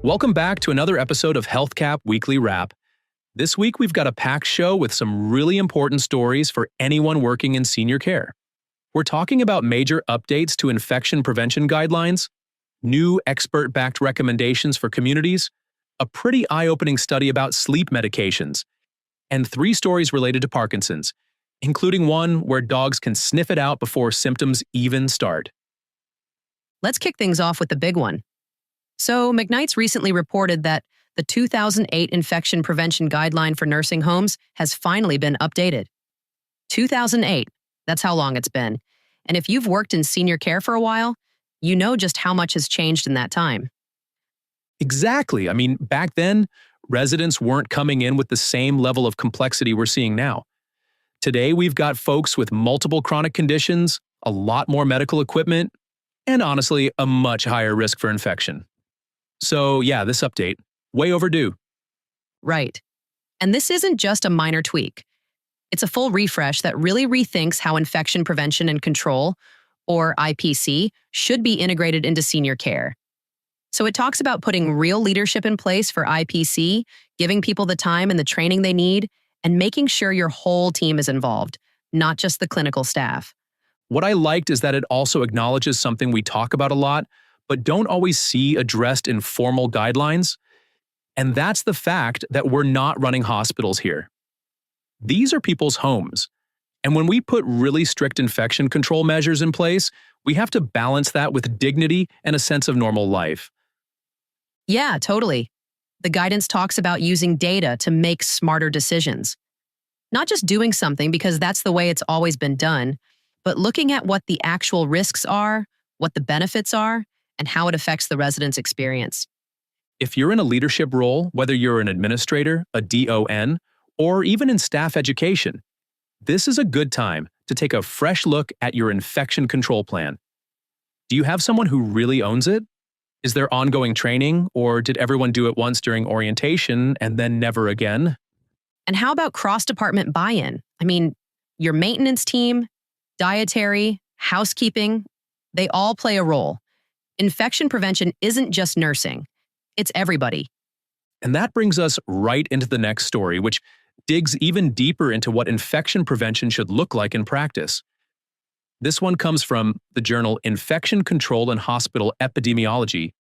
Welcome back to another episode of HealthCap Weekly Wrap. This week we've got a packed show with some really important stories for anyone working in senior care. We're talking about major updates to infection prevention guidelines, new expert-backed recommendations for communities, a pretty eye-opening study about sleep medications, and 3 stories related to Parkinson's, including one where dogs can sniff it out before symptoms even start. Let's kick things off with the big one. So, McKnight's recently reported that the 2008 infection prevention guideline for nursing homes has finally been updated. 2008, that's how long it's been. And if you've worked in senior care for a while, you know just how much has changed in that time. Exactly. Back then, residents weren't coming in with the same level of complexity we're seeing now. Today, we've got folks with multiple chronic conditions, a lot more medical equipment, and honestly, a much higher risk for infection. So yeah, this update, way overdue. Right. And this isn't just a minor tweak. It's a full refresh that really rethinks how infection prevention and control, or IPC, should be integrated into senior care. So it talks about putting real leadership in place for IPC, giving people the time and the training they need, and making sure your whole team is involved, not just the clinical staff. What I liked is that it also acknowledges something we talk about a lot, but don't always see addressed in formal guidelines, and that's the fact that we're not running hospitals here. These are people's homes, and when we put really strict infection control measures in place, we have to balance that with dignity and a sense of normal life. Yeah, totally. The guidance talks about using data to make smarter decisions. Not just doing something because that's the way it's always been done, but looking at what the actual risks are, what the benefits are, and how it affects the resident's experience. If you're in a leadership role, whether you're an administrator, a DON, or even in staff education, this is a good time to take a fresh look at your infection control plan. Do you have someone who really owns it? Is there ongoing training, or did everyone do it once during orientation and then never again? And how about cross-department buy-in? Your maintenance team, dietary, housekeeping, they all play a role. Infection prevention isn't just nursing. It's everybody. And that brings us right into the next story, which digs even deeper into what infection prevention should look like in practice. This one comes from the journal Infection Control and Hospital Epidemiology,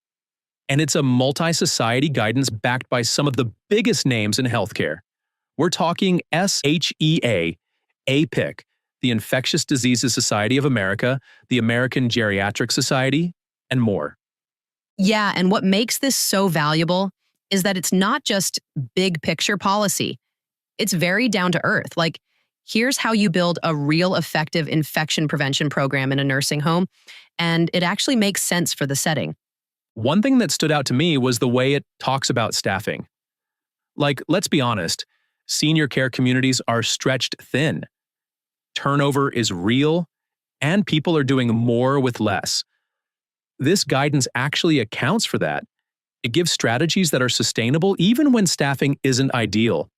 and it's a multi-society guidance backed by some of the biggest names in healthcare. We're talking SHEA, APIC, the Infectious Diseases Society of America, the American Geriatric Society, and more. Yeah, and what makes this so valuable is that it's not just big picture policy. It's very down to earth. Like, here's how you build a real effective infection prevention program in a nursing home, and it actually makes sense for the setting. One thing that stood out to me was the way it talks about staffing. Like, let's be honest, senior care communities are stretched thin. Turnover is real, and people are doing more with less. This guidance actually accounts for that. It gives strategies that are sustainable even when staffing isn't ideal.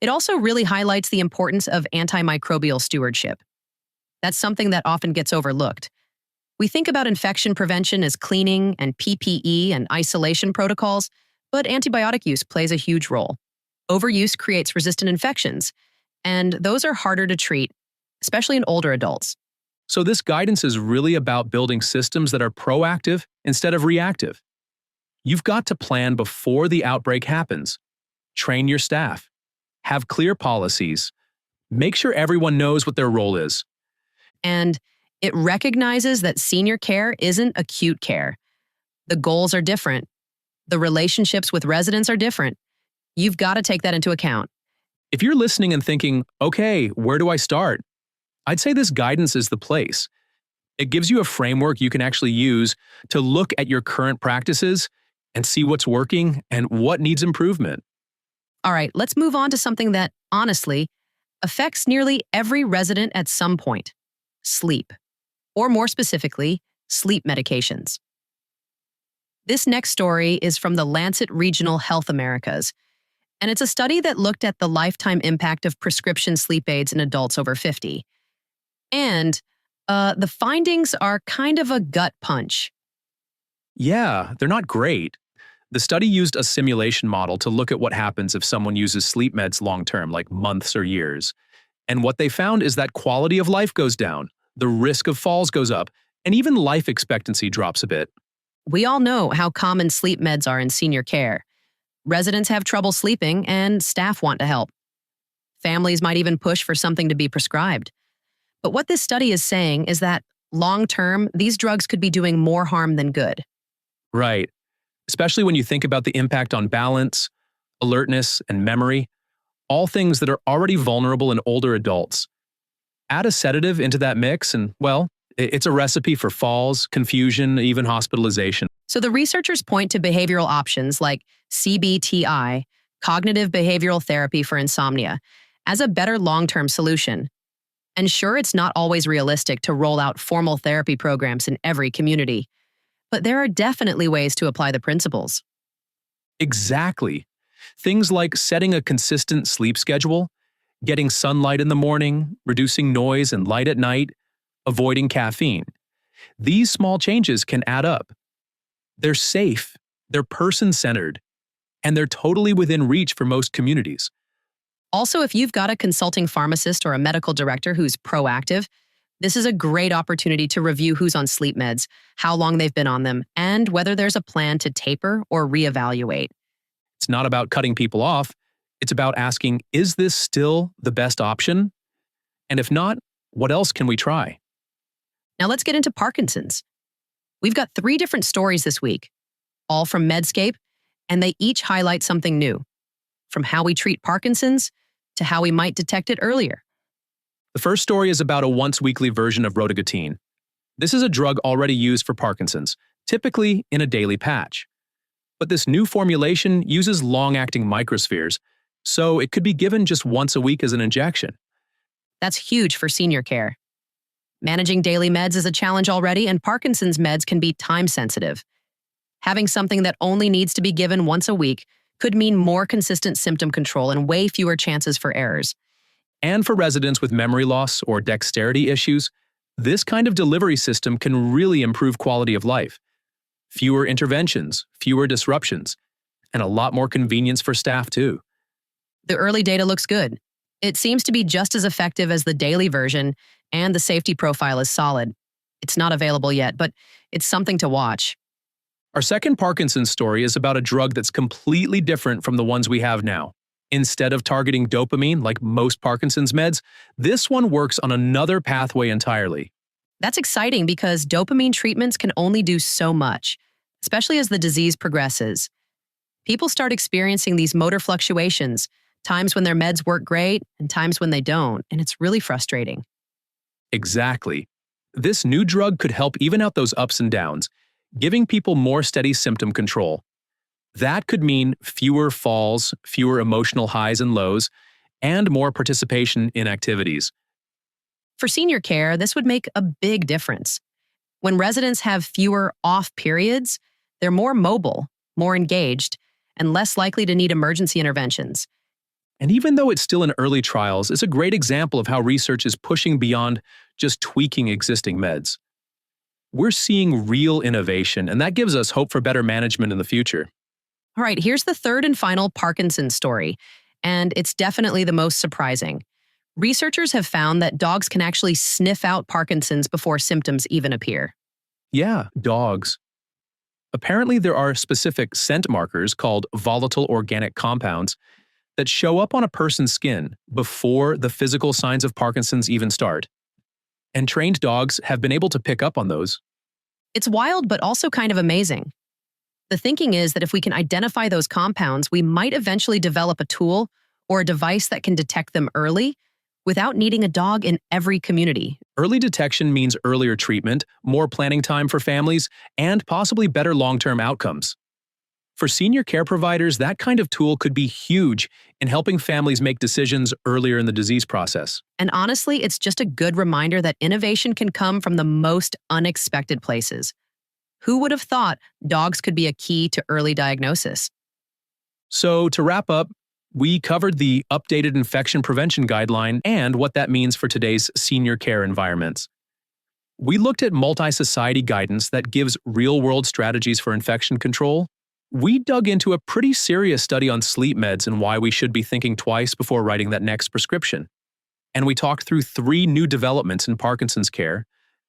It also really highlights the importance of antimicrobial stewardship. That's something that often gets overlooked. We think about infection prevention as cleaning and PPE and isolation protocols, but antibiotic use plays a huge role. Overuse creates resistant infections, and those are harder to treat, especially in older adults. So this guidance is really about building systems that are proactive instead of reactive. You've got to plan before the outbreak happens. Train your staff. Have clear policies. Make sure everyone knows what their role is. And it recognizes that senior care isn't acute care. The goals are different. The relationships with residents are different. You've got to take that into account. If you're listening and thinking, okay, where do I start? I'd say this guidance is the place. It gives you a framework you can actually use to look at your current practices and see what's working and what needs improvement. All right, let's move on to something that, honestly, affects nearly every resident at some point: sleep. Or more specifically, sleep medications. This next story is from the Lancet Regional Health Americas, and it's a study that looked at the lifetime impact of prescription sleep aids in adults over 50. And the findings are kind of a gut punch. Yeah, they're not great. The study used a simulation model to look at what happens if someone uses sleep meds long-term, like months or years. And what they found is that quality of life goes down, the risk of falls goes up, and even life expectancy drops a bit. We all know how common sleep meds are in senior care. Residents have trouble sleeping, and staff want to help. Families might even push for something to be prescribed. But what this study is saying is that long-term, these drugs could be doing more harm than good. Right. Especially when you think about the impact on balance, alertness, and memory, all things that are already vulnerable in older adults. Add a sedative into that mix and, well, it's a recipe for falls, confusion, even hospitalization. So the researchers point to behavioral options like CBTI, cognitive behavioral therapy for insomnia, as a better long-term solution. And sure, it's not always realistic to roll out formal therapy programs in every community, but there are definitely ways to apply the principles. Exactly. Things like setting a consistent sleep schedule, getting sunlight in the morning, reducing noise and light at night, avoiding caffeine. These small changes can add up. They're safe, they're person-centered, and they're totally within reach for most communities. Also, if you've got a consulting pharmacist or a medical director who's proactive, this is a great opportunity to review who's on sleep meds, how long they've been on them, and whether there's a plan to taper or reevaluate. It's not about cutting people off. It's about asking, is this still the best option? And if not, what else can we try? Now let's get into Parkinson's. We've got 3 different stories this week, all from Medscape, and they each highlight something new, from how we treat Parkinson's to how we might detect it earlier. The first story is about a once-weekly version of rotigotine. This is a drug already used for Parkinson's, typically in a daily patch. But this new formulation uses long-acting microspheres, so it could be given just once a week as an injection. That's huge for senior care. Managing daily meds is a challenge already, and Parkinson's meds can be time-sensitive. Having something that only needs to be given once a week could mean more consistent symptom control and way fewer chances for errors. And for residents with memory loss or dexterity issues, this kind of delivery system can really improve quality of life. Fewer interventions, fewer disruptions, and a lot more convenience for staff too. The early data looks good. It seems to be just as effective as the daily version, and the safety profile is solid. It's not available yet, but it's something to watch. Our second Parkinson's story is about a drug that's completely different from the ones we have now. Instead of targeting dopamine like most Parkinson's meds, this one works on another pathway entirely. That's exciting because dopamine treatments can only do so much, especially as the disease progresses. People start experiencing these motor fluctuations, times when their meds work great and times when they don't, and it's really frustrating. Exactly. This new drug could help even out those ups and downs, giving people more steady symptom control. That could mean fewer falls, fewer emotional highs and lows, and more participation in activities. For senior care, this would make a big difference. When residents have fewer off periods, they're more mobile, more engaged, and less likely to need emergency interventions. And even though it's still in early trials, it's a great example of how research is pushing beyond just tweaking existing meds. We're seeing real innovation, and that gives us hope for better management in the future. All right, here's the third and final Parkinson's story, and it's definitely the most surprising. Researchers have found that dogs can actually sniff out Parkinson's before symptoms even appear. Yeah, dogs. Apparently, there are specific scent markers called volatile organic compounds that show up on a person's skin before the physical signs of Parkinson's even start. And trained dogs have been able to pick up on those. It's wild, but also kind of amazing. The thinking is that if we can identify those compounds, we might eventually develop a tool or a device that can detect them early without needing a dog in every community. Early detection means earlier treatment, more planning time for families, and possibly better long-term outcomes. For senior care providers, that kind of tool could be huge in helping families make decisions earlier in the disease process. And honestly, it's just a good reminder that innovation can come from the most unexpected places. Who would have thought dogs could be a key to early diagnosis? So to wrap up, we covered the updated infection prevention guideline and what that means for today's senior care environments. We looked at multisociety guidance that gives real-world strategies for infection control, We dug into a pretty serious study on sleep meds and why we should be thinking twice before writing that next prescription. And we talked through 3 new developments in Parkinson's care,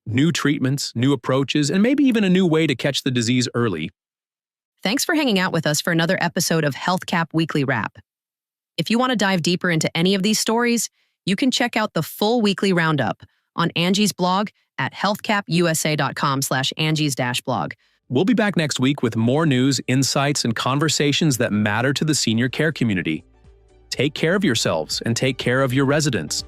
new treatments, new approaches, and maybe even a new way to catch the disease early. Thanks for hanging out with us for another episode of HealthCap Weekly Wrap. If you want to dive deeper into any of these stories, you can check out the full weekly roundup on Angie's blog at healthcapusa.com/Angie's-blog. We'll be back next week with more news, insights, and conversations that matter to the senior care community. Take care of yourselves and take care of your residents.